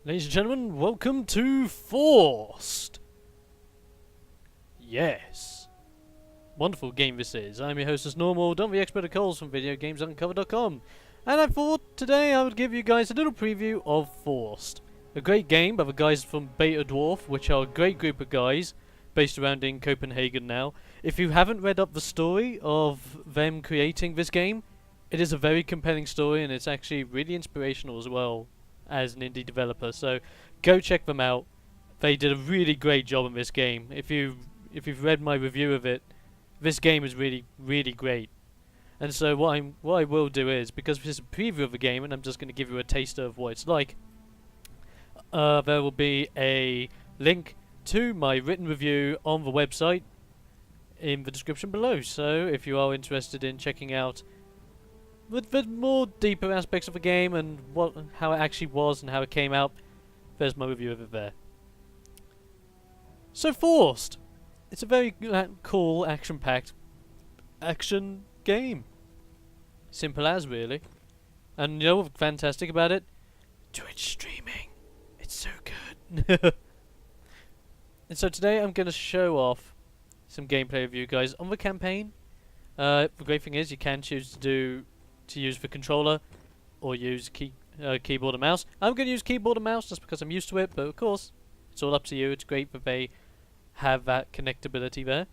Ladies and gentlemen, welcome to Forced! Yes. Wonderful game this is. I'm your host as normal, Don the Expert of Coles from VideoGamesUncovered.com. And I thought today I would give you guys a little preview of Forced. A great game by the guys from BetaDwarf, which are a great group of guys, based around in Copenhagen now. If you haven't read up the story of them creating this game, it is a very compelling story and it's actually really inspirational as well as an indie developer, so go check them out. They did a really great job in this game. If you've read my review of it, this game is really great. And so what I will do is, because this is a preview of the game and I'm just going to give you a taster of what it's like, there will be a link to my written review on the website in the description below, so if you are interested in checking out with the more deeper aspects of the game and how it actually was and how it came out, there's my review of it there. So Forced! It's a very cool, action-packed action game. Simple as, really. And you know what's fantastic about it? Twitch streaming. It's so good. And so today I'm going to show off some gameplay of you guys on the campaign. The great thing is you can choose to use the controller or use keyboard and mouse. I'm going to use keyboard and mouse just because I'm used to it, but of course it's all up to you. It's great that they have that connectability there.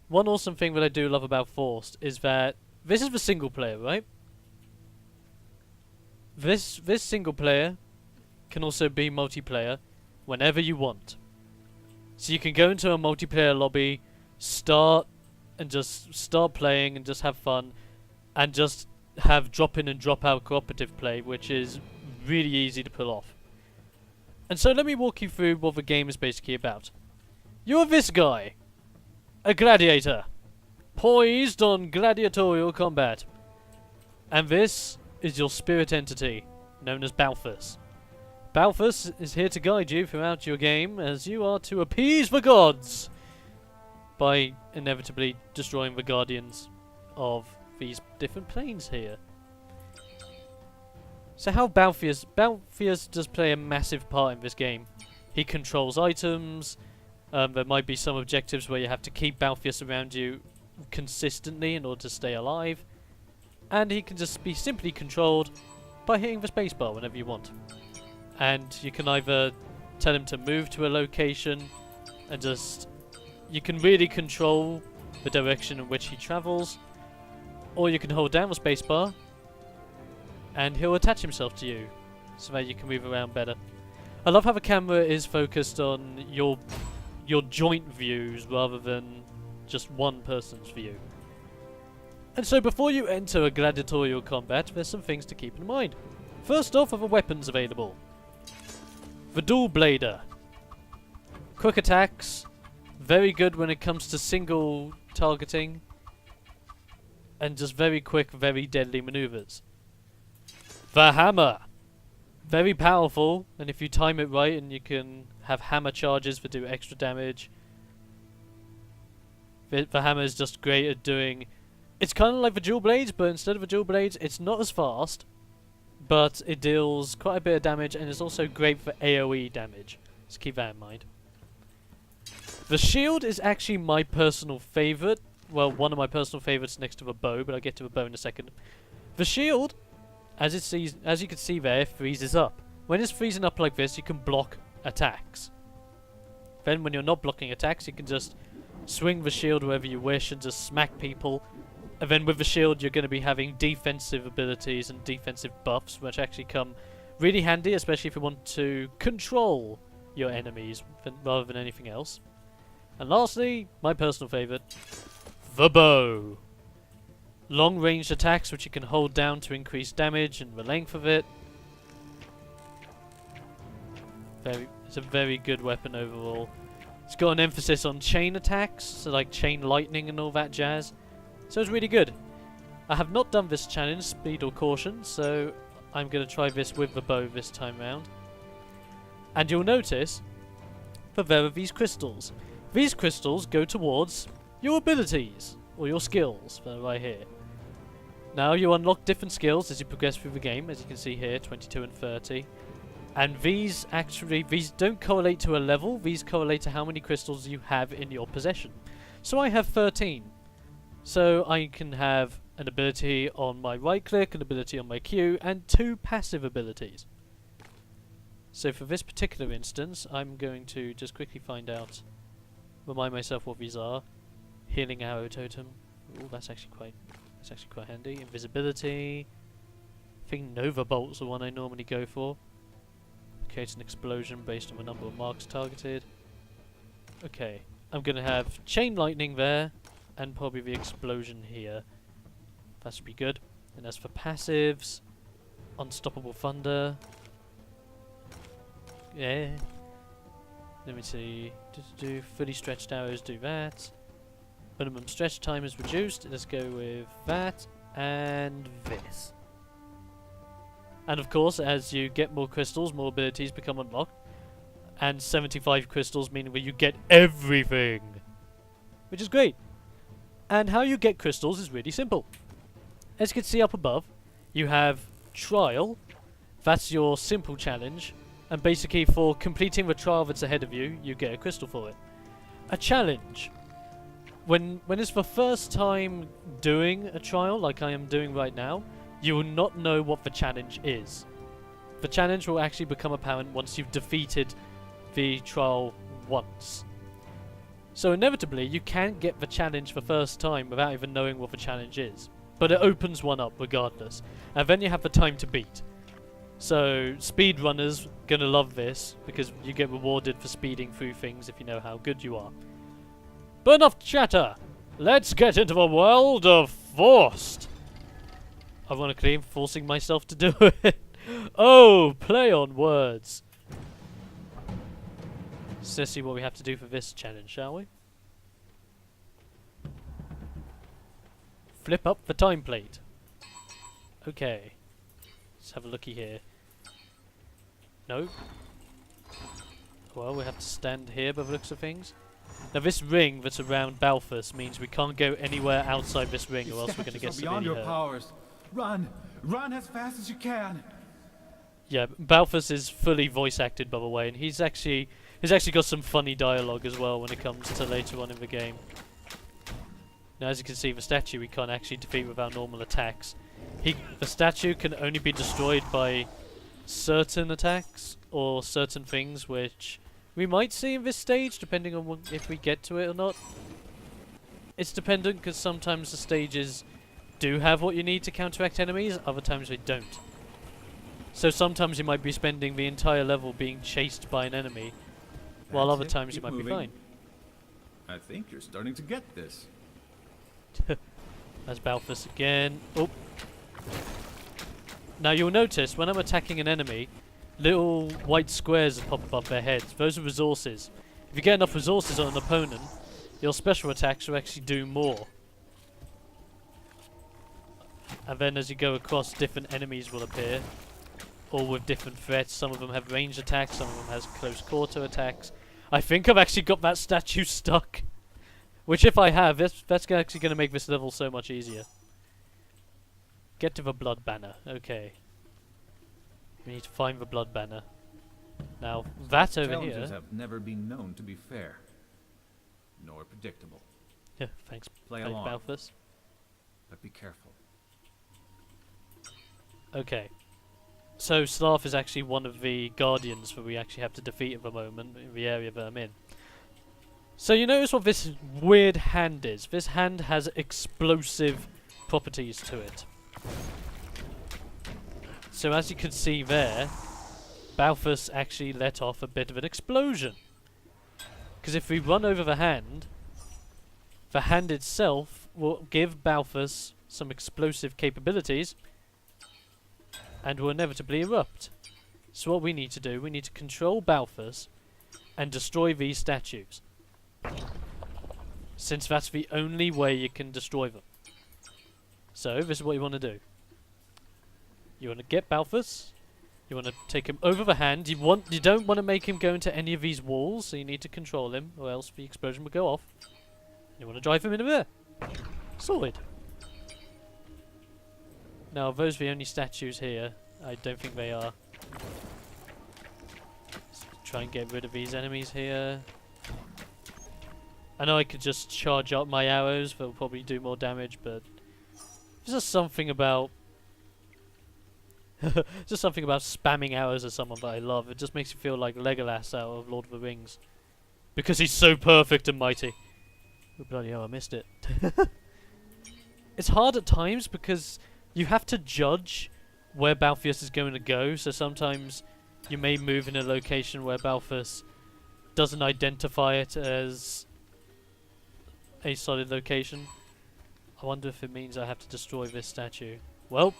One awesome thing that I do love about Forced is that this is the single player, right? This single player can also be multiplayer whenever you want. So you can go into a multiplayer lobby, start playing and just have fun, and just have drop in and drop out cooperative play, which is really easy to pull off. And so let me walk you through what the game is basically about. You're this guy, a gladiator, poised on gladiatorial combat. And this is your spirit entity, known as Balthus. Balthus is here to guide you throughout your game, as you are to appease the gods by inevitably destroying the guardians of these different planes here. So how Balthus does play a massive part in this game. He controls items. There might be some objectives where you have to keep Balthus around you consistently in order to stay alive. And he can just be simply controlled by hitting the spacebar whenever you want. And you can either tell him to move to a location and you can really control the direction in which he travels, or you can hold down the spacebar and he'll attach himself to you so that you can move around better. I love how the camera is focused on your joint views rather than just one person's view. And so before you enter a gladiatorial combat, there's some things to keep in mind. First off are the weapons available. The dual blader. Quick attacks, very good when it comes to single targeting, and just very quick, very deadly maneuvers. The hammer. Very powerful, and if you time it right and you can have hammer charges that do extra damage. The hammer is just great at doing... It's kind of like the dual blades, but instead of the dual blades, it's not as fast, but it deals quite a bit of damage, and it's also great for AoE damage. So keep that in mind. The shield is actually my personal favourite. Well, one of my personal favourites next to the bow, but I'll get to the bow in a second. The shield, as you can see there, freezes up. When it's freezing up like this, you can block attacks. Then when you're not blocking attacks, you can just swing the shield wherever you wish and just smack people. And then with the shield, you're going to be having defensive abilities and defensive buffs, which actually come really handy, especially if you want to control your enemies rather than anything else. And lastly, my personal favourite, the bow. Long-range attacks which you can hold down to increase damage and the length of it. It's a very good weapon overall. It's got an emphasis on chain attacks, so like chain lightning and all that jazz. So it's really good. I have not done this challenge, speed or caution, so I'm going to try this with the bow this time round. And you'll notice that there are these crystals. These crystals go towards your abilities, or your skills, that are right here. Now you unlock different skills as you progress through the game, as you can see here, 22 and 30. And these don't correlate to a level, these correlate to how many crystals you have in your possession. So I have 13. So I can have an ability on my right click, an ability on my Q, and 2 passive abilities. So for this particular instance, I'm going to just quickly remind myself what these are. Healing arrow totem. Ooh, that's actually quite handy. Invisibility. I think Nova Bolt's the one I normally go for. Creates an explosion based on the number of marks targeted. Okay, I'm gonna have chain lightning there, and probably the explosion here. That should be good. And as for passives, unstoppable thunder. Yeah. Let me see. Do fully stretched arrows, do that. Minimum stretch time is reduced. Let's go with that and this. And of course, as you get more crystals, more abilities become unlocked. And 75 crystals meaning that you get everything, which is great. And how you get crystals is really simple. As you can see up above, you have Trial. That's your simple challenge. And basically for completing the trial that's ahead of you, you get a crystal for it. A challenge. When it's the first time doing a trial, like I am doing right now, you will not know what the challenge is. The challenge will actually become apparent once you've defeated the trial once. So inevitably, you can't get the challenge the first time without even knowing what the challenge is. But it opens one up regardless. And then you have the time to beat. So speedrunners gonna love this, because you get rewarded for speeding through things if you know how good you are. But enough chatter! Let's get into the world of Forced! Ironically, I'm forcing myself to do it. Oh, play on words. So let's see what we have to do for this challenge, shall we? Flip up the time plate. Okay. Let's have a looky here. No. Well, we have to stand here by the looks of things. Now this ring that's around Balthus means we can't go anywhere outside this ring, or else we're going to get severely hurt. Powers. Run! Run as fast as you can! Yeah, Balthus is fully voice acted, by the way, and he's actually got some funny dialogue as well when it comes to later on in the game. Now, as you can see, the statue we can't actually defeat with our normal attacks. The statue can only be destroyed by certain attacks or certain things, which we might see in this stage, depending on if we get to it or not. It's dependent, because sometimes the stages do have what you need to counteract enemies, other times they don't. So sometimes you might be spending the entire level being chased by an enemy, while other times you might be fine. I think you're starting to get this. That's Balthus again. Oh. Now you'll notice when I'm attacking an enemy, little white squares pop above their heads. Those are resources. If you get enough resources on an opponent, your special attacks will actually do more. And then as you go across, different enemies will appear, all with different threats. Some of them have ranged attacks, some of them has close quarter attacks. I think I've actually got that statue stuck. Which if I have, that's actually going to make this level so much easier. Get to the blood banner. Okay. We need to find the blood banner. Now, that over here... Challenges have never been known to be fair, nor predictable. Yeah, thanks, Play along, Balthus. but be careful. Okay. So, Slav is actually one of the guardians that we actually have to defeat at the moment, in the area that I'm in. So you notice what this weird hand is. This hand has explosive properties to it. So as you can see there, Balthus actually let off a bit of an explosion. Because if we run over the hand itself will give Balthus some explosive capabilities and will inevitably erupt. So what we need to do, we need to control Balthus and destroy these statues. Since that's the only way you can destroy them. So, this is what you want to do. You want to get Balthus. You want to take him over the hand. You don't want to make him go into any of these walls, so you need to control him, or else the explosion will go off. You want to drive him into there. Sorted. Now, those are the only statues here. I don't think they are try and get rid of these enemies here. I know I could just charge up my arrows, they'll probably do more damage, but there's just something about just something about spamming arrows at someone that I love. It just makes you feel like Legolas out of Lord of the Rings. Because he's so perfect and mighty. Oh bloody hell, I missed it. It's hard at times because you have to judge where Balthius is going to go, so sometimes you may move in a location where Balthus doesn't identify it as a solid location. I wonder if it means I have to destroy this statue. Well,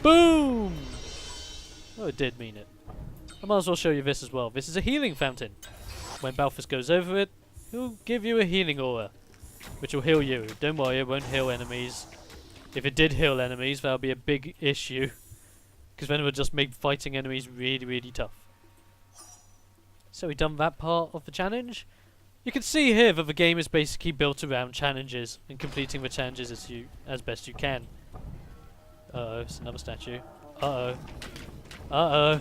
boom! Oh, it did mean it. I might as well show you this as well. This is a healing fountain. When Balthus goes over it, he'll give you a healing aura, which will heal you. Don't worry, it won't heal enemies. If it did heal enemies, that would be a big issue, because then it would just make fighting enemies really, really tough. So we've done that part of the challenge. You can see here that the game is basically built around challenges and completing the challenges as best you can. Uh-oh, it's another statue. Uh-oh. Uh-oh.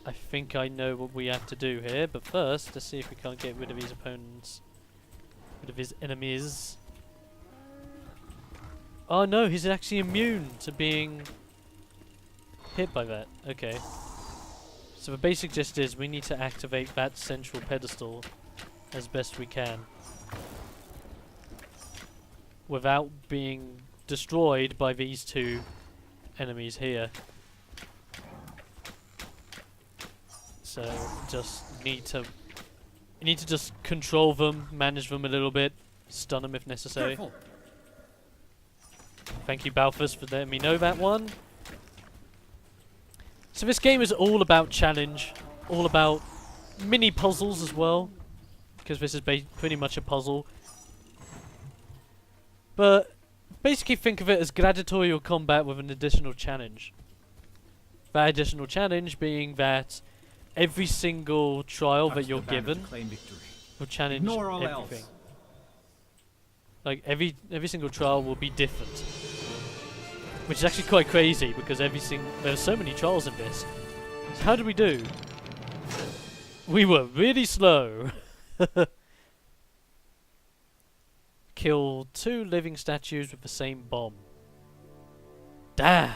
I think I know what we have to do here, but first, let's see if we can't get rid of his opponents. Rid of his enemies. Oh no, he's actually immune to being hit by that. Okay. So the basic gist is we need to activate that central pedestal as best we can without being destroyed by these two enemies here. So just need to just control them, manage them a little bit, stun them if necessary. Careful. Thank you, Balthus, for letting me know that one. So this game is all about challenge, all about mini puzzles as well, because this is pretty much a puzzle. But basically think of it as gladiatorial combat with an additional challenge. That additional challenge being that every single trial that you're given will challenge everything. Like every single trial will be different, which is actually quite crazy because there's so many trials in this. So how did we do? We were really slow. Kill 2 living statues with the same bomb. Damn.